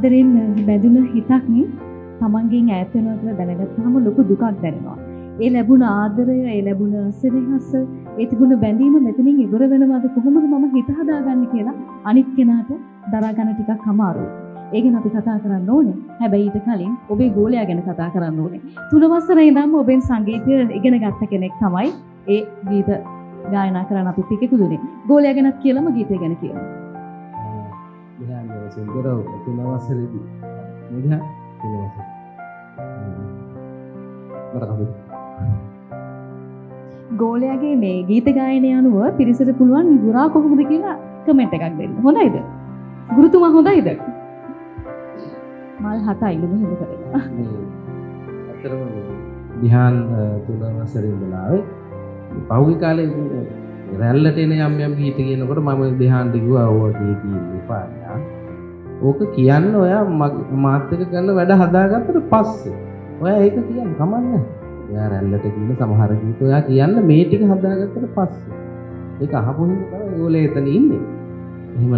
ආදරෙන් බැඳුන හිතක් තමන්ගෙන් ඈත් වෙනවා කියලා දැනගත්තාම ලොකු දුකක් දැනෙනවා. ඒ ලැබුණ ආදරය, ඒ ලැබුණ සෙනෙහස, ඒ තිබුණ බැඳීම මෙතනින් ඉවර වෙනවාද කොහොමද මම හිත හදාගන්නේ කියලා අනිත් කෙනාට දරා ගන්න ටිකක් අමාරුයි. ඒ ගැන අපි කතා කරන්න ඕනේ. හැබැයි ඊට කලින් ඔබේ ගෝලයා ගැන කතා කරන්න ඕනේ. 3 වසරේ ඉඳන්ම ඔබෙන් සංගීතය ඉගෙන ගත්ත කෙනෙක් තමයි ඒ ගීත ගායනා කරන්න අපිත් එක්ක ඉතුරුනේ. ගෝලයා ගැනත් කියලාම ගීතය ගැන කියමු. සුන්දරව 3 වසරේදී නේද? 3 වසර. මට කවුද? ගෝලයාගේ මේ ගීත ගායනය අනුව පිරිසට පුළුවන් ගුරා කොහොමද කියලා කමෙන්ට් එකක් දෙන්න. හොඳයිද? ගුරුතුමා හොඳයිද? මල් 7යි මෙහෙම කරලා. අතරම ධ්‍යාන 3 වසරේ ඉඳලා පහුගිය කාලේ රැල්ලට එන යම් ගීත කියනකොට මම ධ්‍යානට කිව්වා ඕවා කියන්න එපා. ඕක කියන්න ඔයා මාත් එක්ක කරන වැඩ හදාගත්තට පස්සේ ඔයා ඒක කියන්න කමන්නේ. ඔයා රැල්ලට කියන සමහර ගීත ඔයා කියන්න මේ ටික හදාගත්තට පස්සේ. ඒක අහපු හින්දා තමයි ඒගොල්ලෝ එතන ඉන්නේ. එහෙම